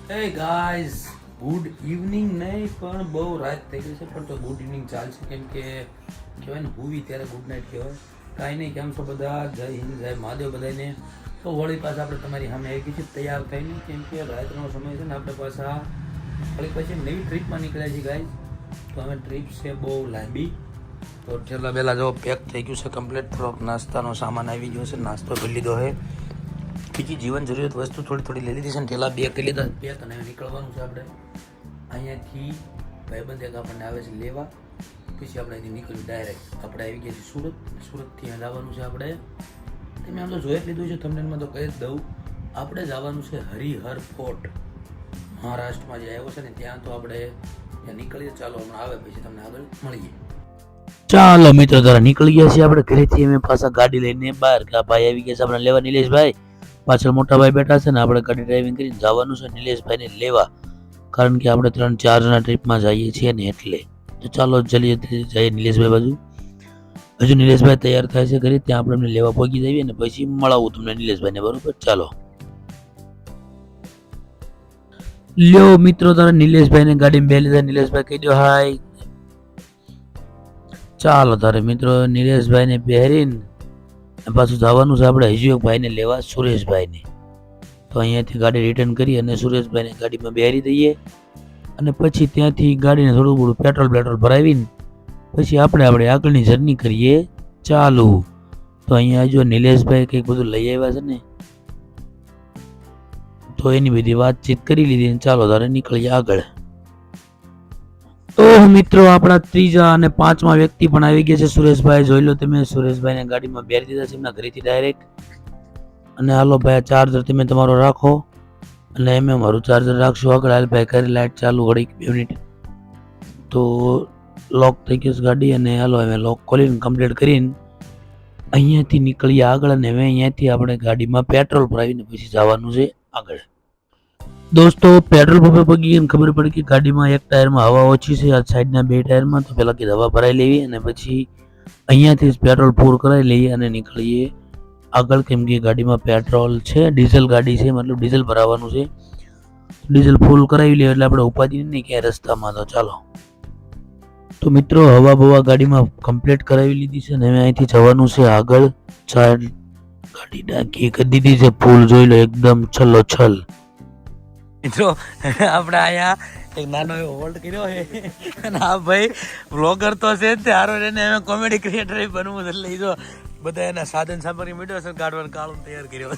Hey guys, good evening નહીં પણ બહુ રાત થઈ ગઈ છે, પણ તો ગુડ ઇવનિંગ ચાલશે. કેમ કે કહેવાય ને હુવી ત્યારે ગુડ નાઇટ કહેવાય. કાંઈ નહીં, કેમ છો બધા? જય હિન્દ, જય મહાદેવ બધાને. તો વળી પાછા આપણે તમારી સામે આવી ગઈ છે તૈયાર થઈને, કેમ કે રાતનો સમય છે ને, આપણે પાછા વળી પછી નવી ટ્રીપમાં નીકળ્યા છીએ ગાઈઝ. તો અમે ટ્રીપ છે બહુ લાંબી. તો છેલ્લા પહેલાં જો પેક થઈ ગયું છે કમ્પ્લીટ. થોડોક નાસ્તાનો સામાન આવી ગયો છે, નાસ્તો કરી લીધો છે. બીજી જીવન જરૂરિયાત વસ્તુ થોડી લઈ લીધી છે ને, ઠેલા બે કરી લીધા પેક, અને નીકળવાનું છે આપણે અહીંયાથી. ભાઈબંધ એક આપણને આવે છે લેવા, પછી આપણે અહીંથી નીકળ્યું ડાયરેક્ટ આપણે આવી ગયા છીએ સુરત. સુરતથી અહીંયા જવાનું છે આપણે. તમે આમ તો જોઈ જ લીધું છે થંબનેલમાં, તો કહી જ દઉં, આપણે જવાનું છે હરિહર ફોર્ટ. મહારાષ્ટ્રમાં જે આવ્યો છે ને ત્યાં. તો આપણે ત્યાં નીકળીએ. ચાલો હમણાં આવે પછી તમને આગળ મળીએ. ચાલો મિત્રો, તારા નીકળી ગયા છીએ આપણે ઘરેથી. અમે પાછા ગાડી લઈને બહાર. ભાઈ આવી ગયા છે આપણે લેવા, નિલેશભાઈ પાછળ મોટા ભાઈ બેઠા છે ને. આપણે ગાડી ડ્રાઇવિંગ કરીને જવાનું છે નિલેશભાઈને લેવા, કારણ કે આપણે 3-4 જણા ટ્રીપમાં જઈએ છીએ ને એટલે. તો ચાલો જલ્દી જઈએ નિલેશભાઈ બાજુ. હજુ નિલેશભાઈ તૈયાર થાય છે ઘરે, ત્યાં આપણે એમને લેવા પહોંચી જઈએ ને પછી મળાવું તમને નિલેશભાઈને, બરોબર? ચાલો લ્યો મિત્રો, તારા નિલેશભાઈને ગાડીમાં બે લીધા. નિલેશભાઈ કહી દો હાય. ચાલો તારે મિત્રો નિલેશભાઈને બેહરીને પાછું જવાનું છે આપણે હજુ એક ભાઈને લેવા, સુરેશભાઈને. તો અહીંયાથી ગાડી રિટર્ન કરી અને સુરેશભાઈને ગાડીમાં બેહારી દઈએ, અને પછી ત્યાંથી ગાડીને થોડું થોડું પેટ્રોલ ભરાવીને પછી આપણે આગળની જર્ની કરીએ ચાલુ. તો અહીંયા જો નિલેશભાઈ કંઈક બધું લઈ આવ્યા છે ને, તો એની બધી વાતચીત કરી લીધી ને ચાલો તારે નીકળીએ આગળ. તો મિત્રો આપણા 3જા અને 5મા વ્યક્તિ પણ આવી ગયા છે. સુરેશભાઈ જોઈ લો તમે, સુરેશભાઈને ગાડીમાં બેરી દીધા છે એમના ઘરેથી ડાયરેક્ટ. અને હાલો ભાઈ, ચાર્જર તમે તમારો રાખો અને અમે અમારું ચાર્જર રાખશું આગળ. હાલ ભાઈ, કરી લાઇટ ચાલુ ઘડી 2 મિનિટ. તો લોક થઈ ગયું ગાડી, અને હાલો અમે લોક ખોલીને કમ્પ્લીટ કરીને અહીંયાથી નીકળીએ આગળ. અને હવે અહીંયાથી આપણે ગાડીમાં પેટ્રોલ ભરાવીને પછી જવાનું છે આગળ. દોસ્તો પેટ્રોલ પંપે પગી ખબર પડી કે ગાડીમાં એક ટાયરમાં હવા ઓછી છે, આ સાઈડના 2 ટાયરમાં. તો પહેલાં કીધું હવા ભરાઈ લેવી, અને પછી અહીંયાથી જ પેટ્રોલ પૂર કરાવી લઈએ અને નીકળીએ આગળ. કેમ કે ગાડીમાં પેટ્રોલ છે, ડીઝલ ગાડી છે, મતલબ ડીઝલ ભરાવાનું છે. ડીઝલ ફૂલ કરાવી લઈએ એટલે આપણે ઉપાધિ નહીં ક્યાંય રસ્તામાં. તો ચાલો. તો મિત્રો હવા બવા ગાડીમાં કમ્પ્લીટ કરાવી લીધી છે ને હવે અહીંથી જવાનું છે આગળ. ગાડી ડાકી કરી દીધી છે ફૂલ, જોઈ લો એકદમ છલો છલ. મિત્રો આપણે અહીંયા એક નાનો એવો હોલ્ડ કર્યો છે, અને આ ભાઈ વ્લોગર તો છે જ, હારો એને અમે કોમેડી ક્રિએટર બનવું એટલે એ જો બધા એના સાધન સામગ્રી મીડ્યો છે, ગાડવાનું કાળું તૈયાર કર્યો.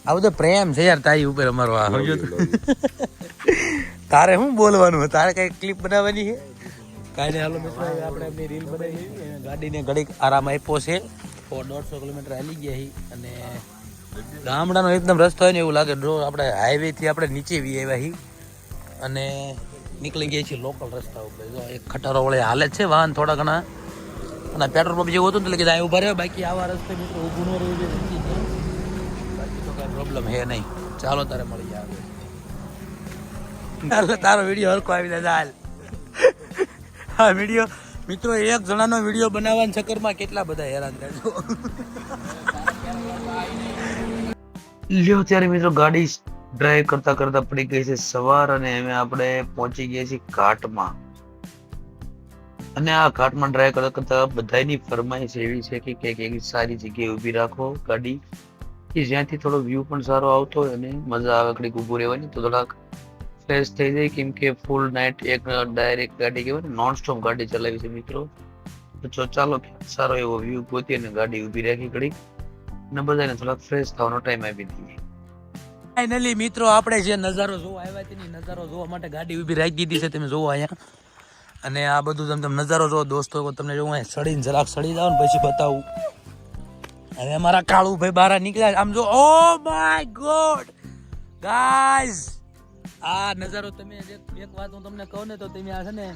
આ બધો પ્રેમ છે યાર તારી ઉપર અમારો. તારે શું બોલવાનું, તારે કઈ ક્લિપ બનાવવાની છે? કાંઈ નહીં, હાલો મિત્રો આપણે એમની રીલ બનાવી લેવી. ગાડીને ઘડીક આરામ આપ્યો છે. 150 કિલોમીટર હાલી ગયા છીએ, અને ગામડાનો એકદમ રસ્તો હોય ને એવું લાગે. આપણે હાઈવેથી આપણે નીચે વી આવ્યા છીએ અને નીકળી ગયા છીએ લોકલ રસ્તા ઉપર. જો એક ખટારો વળે હાલે છે વાહન થોડા ઘણા, અને પેટ્રોલ પંપ જેવું હતું ને એટલે કીધું અહીં ઉભા રહ્યો. બાકી આવા રસ્તે મિત્રો ઊભું ન રહેવું જોઈએ, બાકી તો કાંઈ પ્રોબ્લેમ હે નહીં. ચાલો તારે મળી જાય. તારો વિડીયો હરકો આવી જાય હાલ. હા વિડીયો મિત્રો, એક જણાનો વિડીયો બનાવવાના ચક્કરમાં કેટલા બધા હેરાન થાય છો. લ્યો ત્યારે મિત્રો ગાડી ડ્રાઈવ કરતા કરતા પડી ગઈ છે સવાર, અને અમે આપણે પહોંચી ગયા છીએ ઘાટમાં. અને આ ઘાટમાં ડ્રાઈવ કરતા કરતા બધાની ફરમાઈશ એવી છે કે કંઈક એવી સારી જગ્યાએ ઊભી રાખો ગાડી, કે જ્યાંથી થોડો વ્યૂ પણ સારો આવતો હોય અને મજા આવે ઘડીક ઊભું રહેવાની. તો થોડાક ફ્રેશ થઈ જાય, કેમ કે ફૂલ નાઇટ એક ડાયરેક્ટ ગાડી કહેવાય ને, નોન સ્ટોપ ગાડી ચલાવી છે મિત્રો. તો ચાલો સારો એવો વ્યૂ ગોતી અને ગાડી ઊભી રાખી ઘડી, અને બધાને થોડાક ફ્રેશ થવાનો ટાઈમ આપી દઈએ. ફાઇનલી મિત્રો આપણે જે નજારો જોવા આવ્યા છે ને, નજારો જોવા માટે ગાડી ઊભી રાખી દીધી છે. તમે જોવો અહીંયા, અને આ બધું તમે નજારો જોવો દોસ્તો. તમને જોવું અહીંયા સડીને જરાક સડી જાવ ને પછી બતાવું. હવે અમારા કાળુ ભાઈ બહાર નીકળ્યા. આમ જો, ઓ માય ગોડ ગાઈઝ, આ નજારો તમે એક વાત હું તમને કહું ને, તો તમે આ છે ને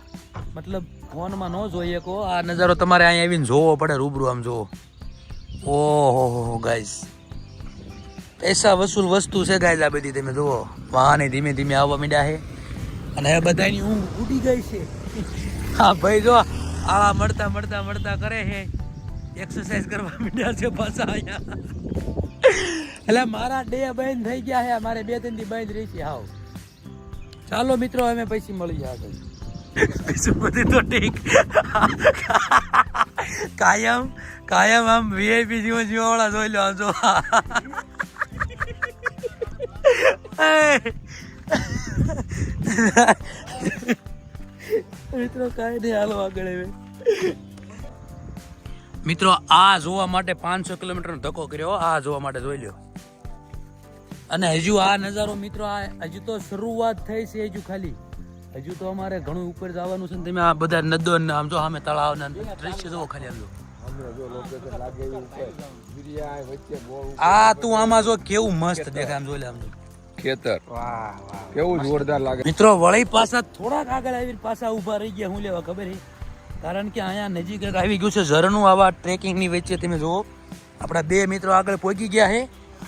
મતલબ ફોનમાં ન જોઈ શકો. આ નજારો તમારે અહીંયા આવીને જોવો પડે રૂબરૂ. આમ જોવો, ઓહો ગાઈઝ, પૈસા વસૂલ વસ્તુ છે ગાઈઝ આ બધી. તમે જુઓ વાહને ધીમે ધીમે આવવા માંડ્યા છે, અને હવે બધાની ઊંઘ ઉડી ગઈ છે. હા ભાઈ જો આવા મળતા કરે છે. એક્સરસાઇઝ કરવા માંડ્યા છે પાછા અહીંયા. એટલે મારા ડે બંધ થઈ ગયા છે, મારે 2-3 દી બંધ રહી છે. હાવ ચાલો મિત્રો, અમે પછી મળીએ આગળ. બીજું બધું તો ઠીક. કાયમ આમ વીઆઈપી જીવાવાળા જોઈ લો. આમ જો મિત્રો કાંઈ નહીં, હાલો આગળ. મિત્રો આ જોવા માટે 500 કિલોમીટરનો ધક્કો કર્યો. આ જોવા માટે જોઈ લો. અને હજુ આ નજારો મિત્રો, આ હજુ તો શરૂઆત થઈ છે. હજુ તો અમારે ઘણું ઉપર જવાનું છે. તમે આ બધા નદો આમ જો સામે તળાવ દ્રશ્ય જોવો ખાલી. આમ જો આ તું આમાં જો કેવું મસ્ત દેખાય. આમ જોઈ લે, આમ ખેતર કેવું જોરદાર લાગે. મિત્રો વળી પાછા થોડાક આગળ આવીને પાછા ઉભા રહી ગયા. હું લેવા ખબર છે, કારણ કે અહીંયા નજીક એક આવી ગયું છે ઝરણું. આવા ટ્રેકિંગની વચ્ચે તમે જુઓ, આપણા 2 મિત્રો આગળ પહોંચી ગયા છે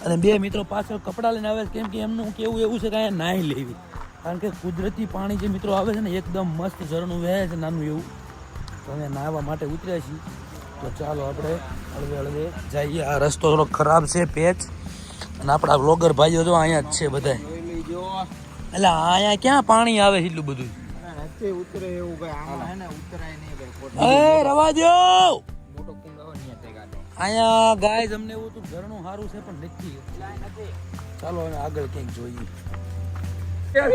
અને 2 મિત્રો પાછળ કપડાં લઈને આવે છે. કેમ કે એમનું કેવું એવું છે કે અહીંયા નાહી લેવી, કારણ કે કુદરતી પાણી જે મિત્રો આવે છે ને, એકદમ મસ્ત ઝરણું વહે છે નાનું એવું. તો અમે નાહવા માટે ઉતર્યા છીએ. તો ચાલો આપણે હળવે જઈએ. આ રસ્તો થોડો ખરાબ છે, પેચ. અને આપણા બ્લોગર ભાઈઓ જો અહીંયા જ છે બધા. એટલે અહીંયા ક્યાં પાણી આવે છે એટલું બધું? રવા દો. અહીંયા ગાય અમને એવું તો ઘરનું સારું છે પણ નથી. ચાલો હવે આગળ ક્યાંક જોઈએ.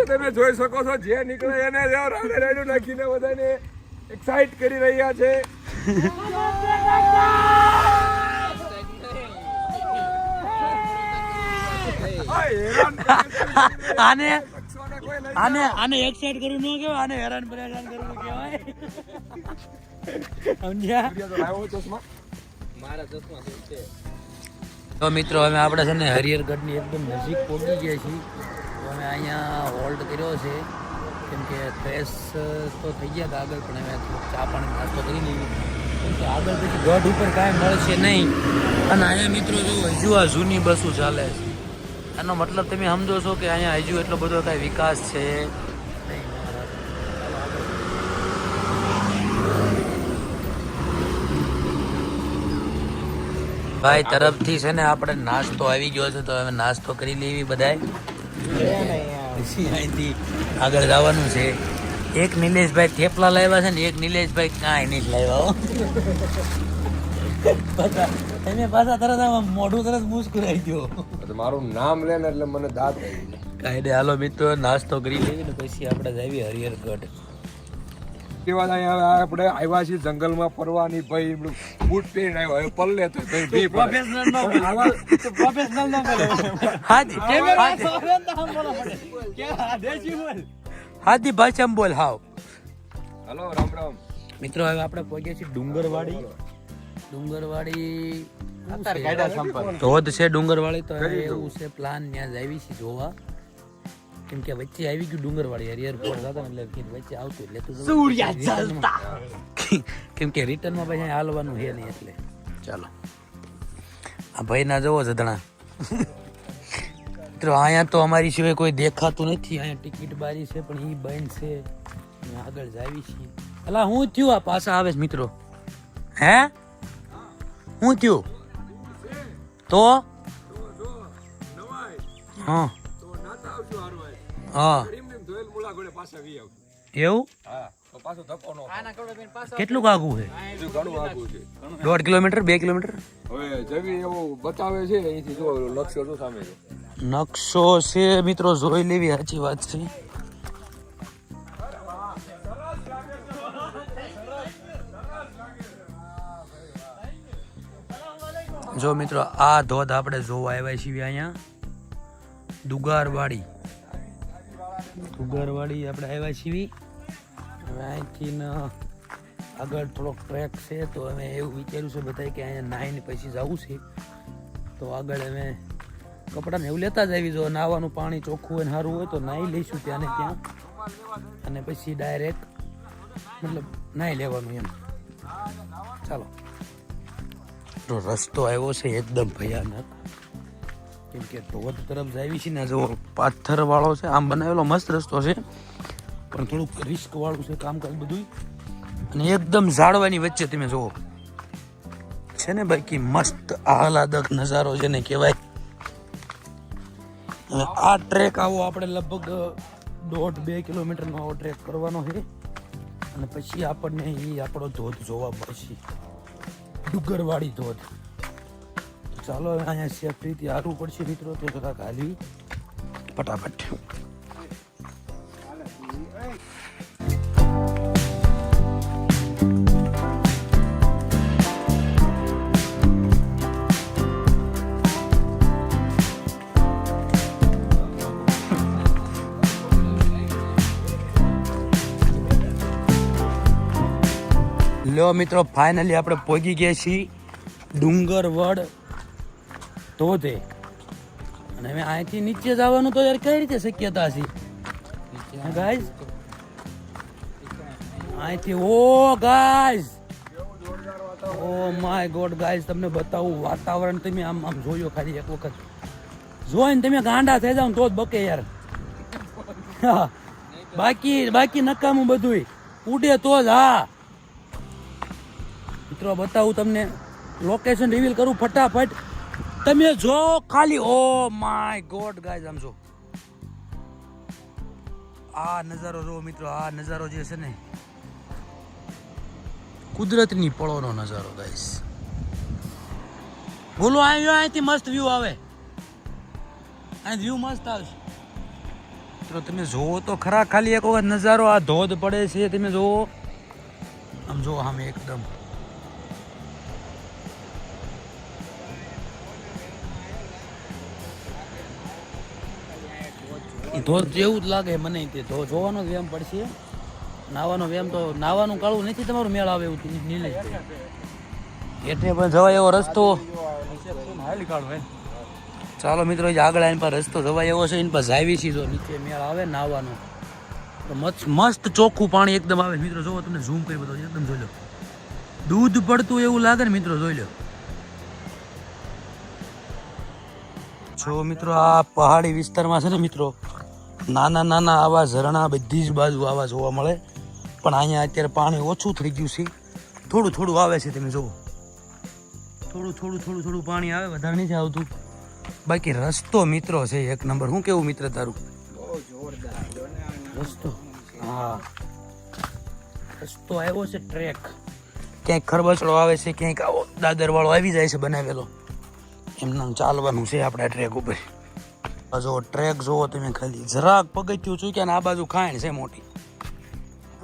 તમે જોઈ શકો છો, જે નીકળે એને રાડું નાખીને બધાને એક્સાઇટ કરી રહ્યા છે. આને એક્સાઇટ કરવું ન કહેવાય, આને હેરાન પરેશાન કરવું કહેવાય. તો મિત્રો અમે આપણે છે ને હરિહરગઢની એકદમ નજીક પહોંચી ગયા છીએ. તો અમે અહીંયા હોલ્ડ કર્યો છે, કેમ કે ફ્રેશ તો થઈ ગયા હતા આગળ, પણ અમે થોડુંક ચા પાણી નાસ્તો કરી લઈએ. કેમ કે આગળ પછી ગઢ ઉપર કાંઈ મળશે નહીં. અને અહીંયા મિત્રો જો હજુ આ જૂની બસો ચાલે છે. આનો મતલબ તમે સમજો છો કે અહીંયા હજુ એટલો બધો કાંઈ વિકાસ છે નહીં. ભાઈ તરફથી છે ને આપણે નાસ્તો આવી ગયો છે, તો હવે નાસ્તો કરી લેવી બધાય. પછી અહીંથી આગળ જવાનું છે. એક નિલેશભાઈ થેપલા લાવ્યા છે ને એક નિલેશભાઈ કાંઈ નહીં લાવ્યા. તમે પાછા તરત મોઢું તરત મુસ્કુરાઈ ગયો. મારું નામ લે ને એટલે મને દાંત આવી જાય. કાંઈ નહીં, હાલો મિત્રો નાસ્તો કરી લઈએ ને પછી આપણે જઈએ હરિહરગઢ. કેવા અહીંયા આપણે આવ્યા છીએ જંગલમાં ફરવાની. ભાઈ બૂટ પહેરીને આવ્યો, હવે પલ્લે તો ભાઈ પ્રોફેશનલ નો હાજી ભાષામાં બોલ. હાવ હલો, રામ રામ મિત્રો. હવે આપણે પહોંચ્યા છીએ ડુંગરવાડી. ધોધ છે ડુંગરવાળી. તો એવું છે પ્લાન, ત્યાં જ આવી છે જોવા. કેમ કે વચ્ચે આવી ગયું ડુંગરવાળી એરપોર્ટ હતા એટલે વચ્ચે આવતું એટલે કેમ કે રિટર્નમાં પછી હાલવાનું છે નહીં એટલે. ચાલો આ ભાઈ ના જવો જધણા. મિત્રો અહીંયા તો અમારી સિવાય કોઈ દેખાતું નથી. અહીંયા ટિકિટ બારી છે પણ એ બંધ છે. આગળ જાવી છીએ. અલા હું થયું આ પાછા આવે છે મિત્રો? હે હું થયું? તો હા હા એવું? કેટલું આઘું છે? 1.5 કિલોમીટર 2 કિલોમીટર? હવે જવી એવું બતાવે છે. અહીંથી જો નકશો જો સામે નકશો છે મિત્રો, જોઈ લેવી. સાચી વાત છે. જો મિત્રો આ ધોધ આપણે જોવા આવ્યા છીએ અહીંયા દુગારવાડી આપણે આવ્યા છીએ. હવે અહીંથી આગળ થોડોક ટ્રેક છે, તો અમે એવું વિચાર્યું છે બધા કે અહીંયા નાહીને પછી જવું છે. તો આગળ અમે કપડાને એવું લેતા જ આવી. જો નાહવાનું પાણી ચોખ્ખું હોય ને સારું હોય તો નાહી લઈશું ત્યાં ને ત્યાં, અને પછી ડાયરેક્ટ મતલબ નાહી લેવાનું એમ. ચાલો. રસ્તો આવ્યો છે એકદમ ભયાનક, કેમ કે ધોધ તરફ જાવી છે ને. જો પાથર વાળો છે, આમ બનાવેલો મસ્ત રસ્તો છે પણ થોડુંક રિસ્ક વાળું છે કામકાજ બધું. અને એકદમ ઝાડવાની વચ્ચે તમે જુઓ છે ને બાકી મસ્ત આહલાદક નજારો જેને કહેવાય. હવે આ ટ્રેક આવો આપણે લગભગ 1.5-2 કિલોમીટરનો આવો ટ્રેક કરવાનો છે અને પછી આપણને એ આપણો ધોધ જોવા મળશે, ડુંગરવાળી ધોધ. ચાલો હવે અહીંયા સેફટીથી હારવું પડશે મિત્રો, તો જરાક હાલી ફટાફટ. લો મિત્રો, ફાઇનલી આપણે પહોંચી ગયા છીએ ડુંગરવડ ધોધે. અને હવે અહીંથી નીચે જવાનું તો યાર કઈ રીતે શક્યતા છે ગાઈઝ? અહીંથી oh guys, oh my God guys, તમને બતાવું વાતાવરણ. તમે આમ આમ જોયો ખાલી એક વખત, જોઈને તમે ગાંડા થઈ જાવ તો જ બકે યાર. બાકી નકામું બધું ઉડે તો જ. હા મિત્રો બતાવું તમને, લોકેશન રિવીલ કરું ફટાફટ. તમે જો ખાલી, ઓ માય ગોડ ગાઈઝ, આમ જો આ નજારો જો મિત્રો. આ નજારો જે છે ને કુદરતની પળોનો નજારો ગાઈઝ. બોલો અહીંથી મસ્ત વ્યૂ આવે, અહીં વ્યૂ મસ્ત આવશે મિત્રો. તમે જોવો તો ખરા ખાલી એક વખત નજારો. આ ધોધ પડે છે, તમે જોવો આમ જો આમ એકદમ. ધોધ જેવું જ લાગે મને. તે ધોધ જોવાનો જ વ્યાયામ પડશે, નાવાનો વ્યાયામ તો નાવાનું કાળું નથી તમારું મેળ આવે એવું નીલેશભાઈ. એટલે પણ જવાય એવો રસ્તો. ચાલો મિત્રો, આગળ આની પર રસ્તો જવાય એવો છે, એની પર જાવી છીએ. જો નીચે મેળ આવે નાવાનો તો મસ્ત ચોખ્ખું પાણી એકદમ આવે મિત્રો. જોવો તમને ઝૂમ કરી બધો એકદમ જોઈ લો, દૂધ પડતું એવું લાગે ને મિત્રો, જોઈ લો. જો મિત્રો, આ પહાડી વિસ્તારમાં છે ને મિત્રો, નાના નાના આવા ઝરણા બધી જ બાજુ આવા જોવા મળે. પણ અહીંયા અત્યારે પાણી ઓછું થઈ ગયું છે, થોડું થોડું આવે છે. તમે જુઓ, થોડું પાણી આવે, વધારે નથી આવતું. બાકી રસ્તો મિત્રો છે એક નંબર. શું કેવું મિત્ર તારું? રસ્તો, હા રસ્તો આવ્યો છે ટ્રેક. ક્યાંક ખરબચડો આવે છે, ક્યાંક આવો દાદર વાળો આવી જાય છે બનાવેલો. એમનામ ચાલવાનું છે આપણે ટ્રેક ઉપર. જો ટ્રેક જોવો તમે, ખાલી જરાક પગથિયું ચૂક્યા ને આ બાજુ ખાણ છે મોટી,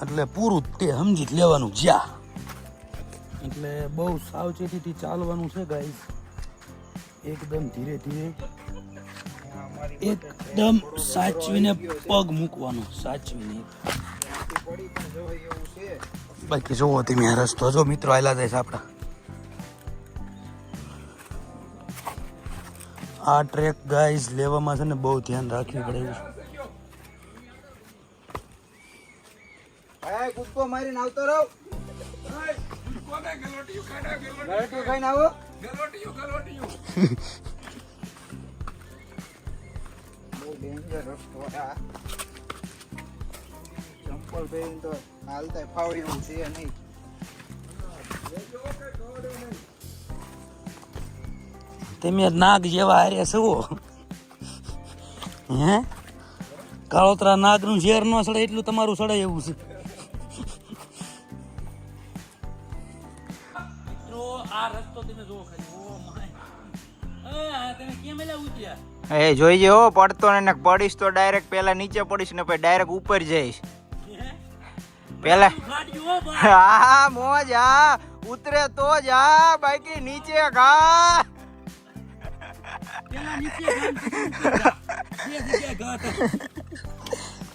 એટલે પૂરું તે સમજી જ લેવાનું જ્યાં. એટલે બહુ સાવચેતીથી ચાલવાનું છે ગાઈસ, એકદમ ધીરે ધીરે, એકદમ સાચવીને પગ મૂકવાનો, સાચવીને. બાકી જોવો તમે આ રસ્તો જો મિત્રો આયલા જાય છે આપણા. આ ટ્રેક ગાઈઝ લેવામાં છે ને બહુ ધ્યાન રાખવું પડે એવું છે. કૂદકો મારીને આવતો રહો. ગલોટિયું ખાઈને આવો. બહુ ડેન્જર રસ્તો આ. ચંપલ પહેરીને તો હાલતા ફાવે એવું છે નહીં. તમે નાગ જેવા હારે છો હે? કાળોતરા નાગનું ઝેર ન સડે એટલું તમારું સડે એવું છે. મિત્રો આ રસ્તો તમે જોવો ખાલી, ઓ માય, તમે કેમ એલા ઉઠ્યા? એ જોઈજે હો, પડતો ને પડીશ તો ડાયરેક્ટ પેલા નીચે પડીશ ને પછી ડાયરેક્ટ ઉપર જઈશ. પેલા હા મોજ, હા ઉતરે તો જ, હા બાકી નીચે ઘા.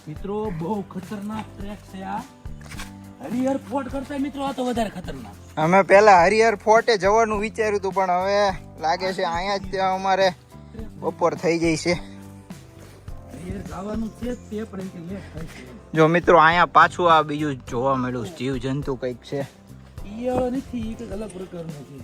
મિત્રો બહુ ખતરનાક ટ્રેક છે આ. હરિહર ફોર્ટ કરતા મિત્રો આ તો વધારે ખતરનાક. અમે પેલા હરિહર ફોર્ટે જવાનું વિચાર્યું હતું, પણ હવે લાગે છે અહીંયા જ અમારે બપોર થઈ જાય છે. હરિહર જવાનું છે તે પણ કે લેટ થાય છે. જો મિત્રો અહીંયા પાછું આ બીજું જોવા મળ્યું જીવ જંતુ કંઈક છે. ઈયળો નથી, એક અલગ પ્રકારનું છે.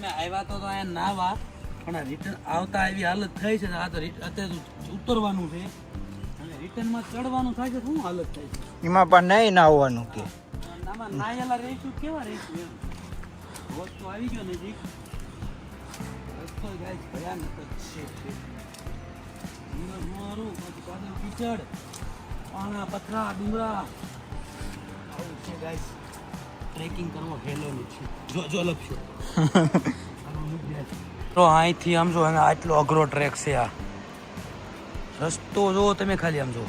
આવ્યા તો અહીંયા નાવા, પણ રિટર્ન આવતા એવી હાલત થઈ છે. આ તો અત્યારે ઉતરવાનું છે અને રિટર્નમાં ચડવાનું થાય છે શું હાલત થાય છે એમાં પણ નહીં ના આવવાનું કે આમાં નાયેલા રહીશું કેવા રહીશું એમ રોજ તો આવી ગયો નજીક રસ્તો ગાઈસ ભયાનક જ છે મારું પછી કાદવ કીચડ પાણા પથરા ડુંગરા આવું છે ગાઈસ ટ્રેકિંગ કરવો હેલેલું છે જો લપશો તો અહીંથી આમ જો આટલો અઘરો ટ્રેક છે આ રસ્તો જો તમે ખાલી આમ જો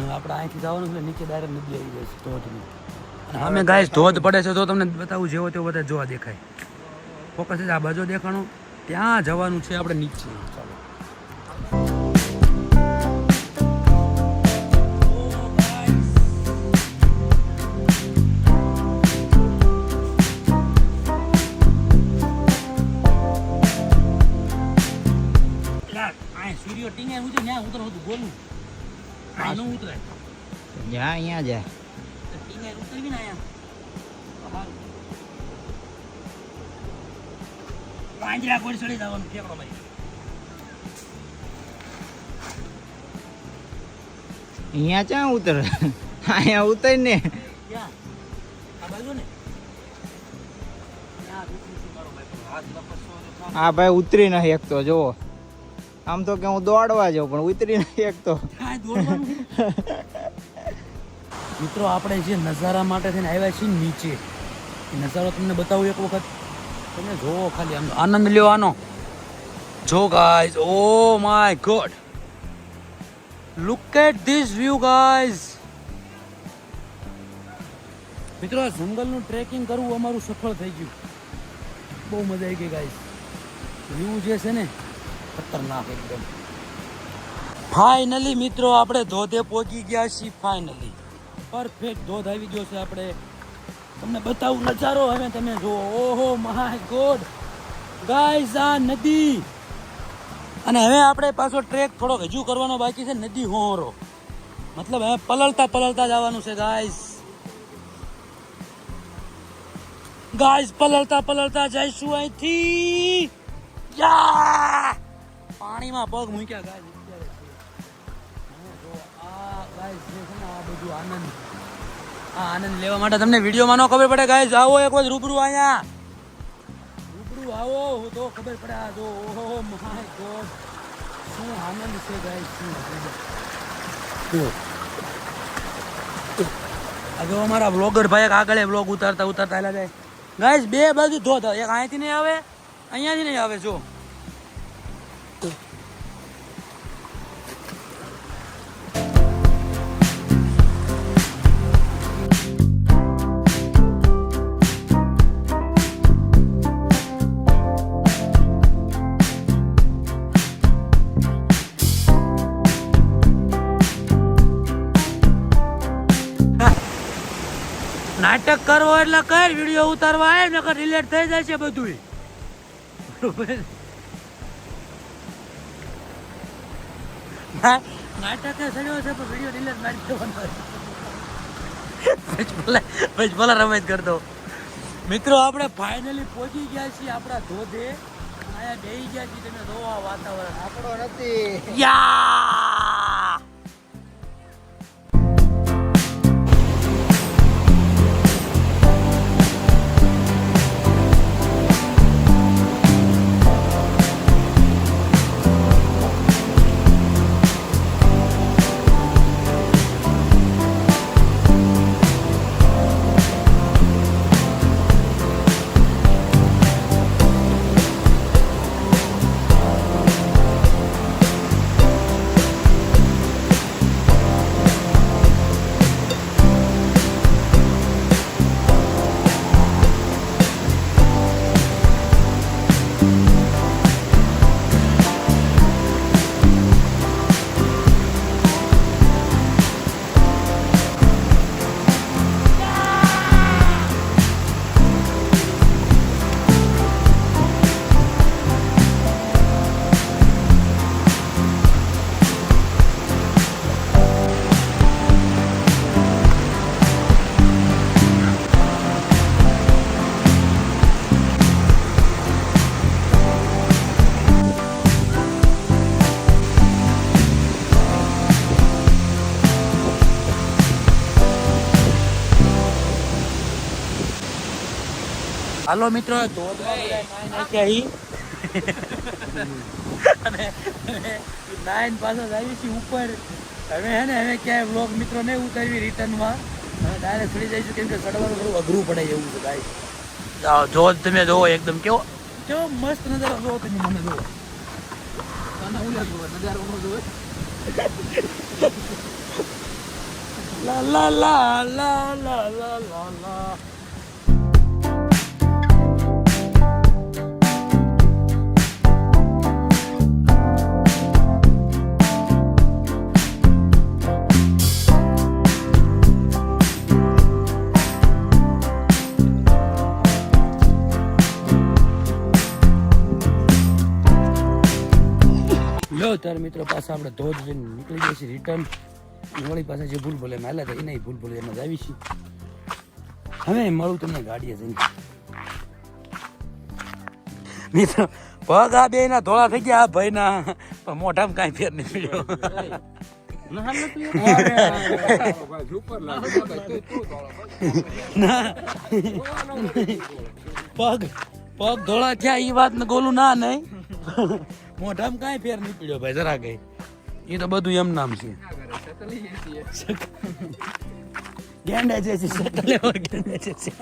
આપણે અહીંથી જવાનું છે નીચે ડાયરેક્ટ નદી આવી જાય છે ધોધની અને અમે ગાઈસ ધોધ પડે છે તો તમને બતાવું જેવો તેવો બધા જોવા દેખાય ફોકસ છે આ બાજુ દેખાણું ત્યાં જવાનું છે આપણે નીચે ચાલો સૂર્ય ટીંગે હું ત્યાં ઉતરો હતું બોલું આ ન ઉતરાય જા અહીંયા જા ટીંગે ઉતરવી ને અહીંયા પાંજરા કોઈ ચડી જવાનું ઠેકડો ભાઈ અહીંયા ક્યાં ઉતર અહીંયા ઉતર ને ક્યાં આ બાજુ ને ત્યાં ઉતરી મારો ભાઈ હાથ લપસવો આ ભાઈ ઉતરી નહીં એકતો જોવો આમ તો કે હું દોડવા જાઉં પણ ઉતરી નહીં એકતો મિત્રો આપણે જે નજારા માટે થઈને આવ્યા છીએ નીચે એ નજારો તમને બતાવું એક વખત તમે જોવો ખાલી આમ આનંદ લ્યો આનો જો guys oh my God look at this view guys મિત્રો આ જંગલનું ટ્રેકિંગ કરવું અમારું સફળ થઈ ગયું બહુ મજા આવી ગઈ ગાઈઝ વ્યૂ જે છે ને ખતરનાક એકદમ ફાઇનલી મિત્રો આપણે ધોધે પહોંચી ગયા છીએ ફાઇનલી પરફેક્ટ ધોધ આવી ગયો છે આપણે તમને બતાવું નજારો હવે તમે જુઓ ઓહો માય ગોડ ગાઈઝ આ નદી અને હવે આપણે પાછો ટ્રેક થોડોક હજુ કરવાનો બાકી છે નદી હોરો મતલબ હવે પલળતા જવાનું છે ગાઈઝ પલળતા જઈશું અહીંથી યા પાણીમાં પગ મૂક્યા ગાઈઝ અત્યારે જો આ ગાઈઝ જે છે ને આ બધું આનંદ લેવા માટે તમને વિડીયોમાં ન ખબર પડે ગાઈઝ આવો એક વખત રૂબરૂ અહીંયા રૂબરૂ આવો તો ખબર પડે આ જો ઓહો માય ગોડ શું આનંદ છે ગાઈઝ શું આ જો અમારા બ્લોગર ભાઈ આગળ બ્લોગ ઉતારતા હાલ્યા જાય ગાઈઝ બે બાજુ ધોધ એક અહીંથી નહીં આવે અહીંયાથી નહીં આવે જો નાટક કરવો એટલે કર વિડીયો ઉતારવા આવે ને રિલેટ થઈ જાય છે બધું નાટક સડ્યો છે પણ વિડીયો રિલેટ મારી દેવાનો ભલા રમેશ કરતો મિત્રો આપણે ફાઇનલી પહોંચી ગયા છીએ આપણા ધોધે અહીંયા બેસી ગયા છીએ તમે જોવા વાતાવરણ આપણો નથી યા હાલો મિત્રો અને નાઈન પાછા આવી છીએ ઉપર. હવે હે ને હવે ક્યાંય વ્લોગ મિત્રો નહીં ઉતારવી રિટર્નમાં, હવે ડાયરેક્ટ ચડી જઈશું કેમ કે ચડવાનું થોડું અઘરું પડે એવું છે ગાઈસ. જો તમે જોવો એકદમ કેવો કેવો મસ્ત નજારો જોવો તમે મને જોવો લા લા લા લા લા લા લા લા. લો તાર મિત્રો પાછા આપણે ધોધ જઈને નીકળી જઈએ છીએ રિટર્ન. વળી પાસે જે ભૂલ ભલે માલા હતા એ નહીં ભૂલ ભલે એમાં જ આવી છીએ. હવે મળું તમને ગાડીએ જઈને. મિત્રો પગ આ બે ના ધોળા થઈ ગયા આ ભાઈ ના, પણ મોઢામાં કાંઈ ફેર નહીં પડ્યો. ના પગ ધોળા થયા એ વાત ને ગોલું ના નહીં, મોઢામાં કાંઈ ફેર નહીં પડ્યો ભાઈ જરા કઈ. એ તો બધું એમ નામ છે. ગેંડા જે છે ગેંડા જે છે.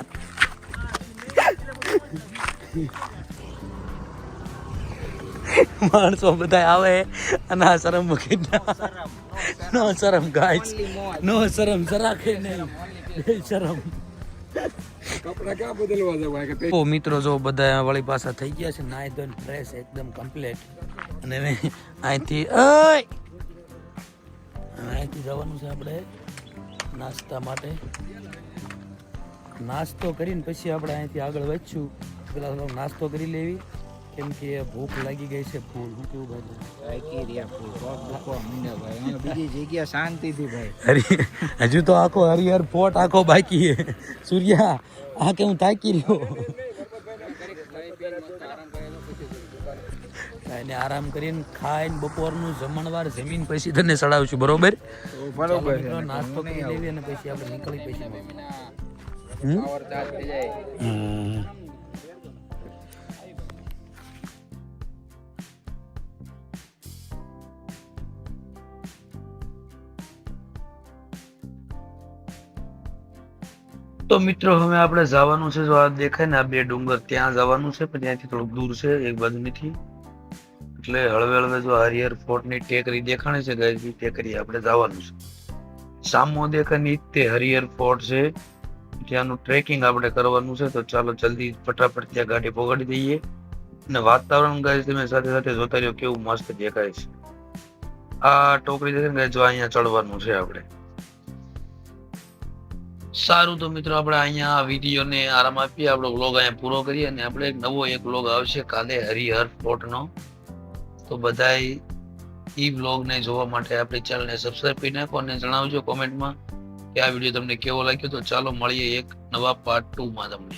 માણસો બધા આવે અને આ શરમ મૂકી નો શરમ ગાઈસ, નો શરમ જરા કઈ નહીં શરમ. ઓ મિત્રો જો બધા વળી પાછા થઈ ગયા છે નાઈ ધોઈને ફ્રેશ એકદમ કમ્પ્લીટ. અને હવે અહીંથી જવાનું છે આપણે નાસ્તા માટે. નાસ્તો કરીને પછી આપણે અહીંથી આગળ વધશું. પેલા થોડોક નાસ્તો કરી લેવી કેમ કે ભૂખ લાગી ગઈ છે. ફૂલ હું કેવું ભાઈ બીજી જગ્યા શાંતિથી ભાઈ. હજુ તો આખો હરિહર ફોર્ટ આખો બાકી છે. સૂર્યા આ કે હું તાકી રહ્યો. એને આરામ કરીને ખાઈને બપોરનું જમણવાર જમીન પછી તને ચડાવશું. બરોબર બરોબર. નાસ્તો કરી લેવી અને પછી આપણે નીકળી પછી તો મિત્રો હવે આપણે જવાનું છે. જો આ દેખાય ને આ બે ડુંગર ત્યાં જવાનું છે, પણ ત્યાંથી થોડુંક દૂર છે એક બાજુથી. એટલે હળવે હળવે જો હરિહર ફોર્ટ ની ટેકરી દેખાણે છે ગાઈસ, ટેકરી આપણે જવાનું છે. સામો દેખાની તે હરિહર ફોર્ટ છે, ત્યાંનું ટ્રેકિંગ આપણે કરવાનું છે. તો ચાલો જલ્દી ફટાફટ ત્યાં ગાડી પહોંચાડી દઈએ. અને વાતાવરણ ગાઈસ તમે સાથે સાથે જોતા રહ્યો કેવું મસ્ત દેખાય છે. આ ટોકરી દેખાય ને જો અહીંયા ચડવાનું છે આપણે. સારું તો મિત્રો આપણે અહીંયા આ વિડીયોને આરામ આપીએ, આપણો વ્લોગ અહીંયા પૂરો કરીએ અને આપણે એક નવો વ્લોગ આવશે કાલે હરિહર ફોર્ટનો. તો બધાય ઈ વ્લોગને જોવા માટે આપણી ચેનલને સબસ્ક્રાઇબ કરી નાખો અને જણાવજો કોમેન્ટમાં કે આ વિડીયો તમને કેવો લાગ્યો. તો ચાલો મળીએ એક નવા પાર્ટ 2 માં તમને.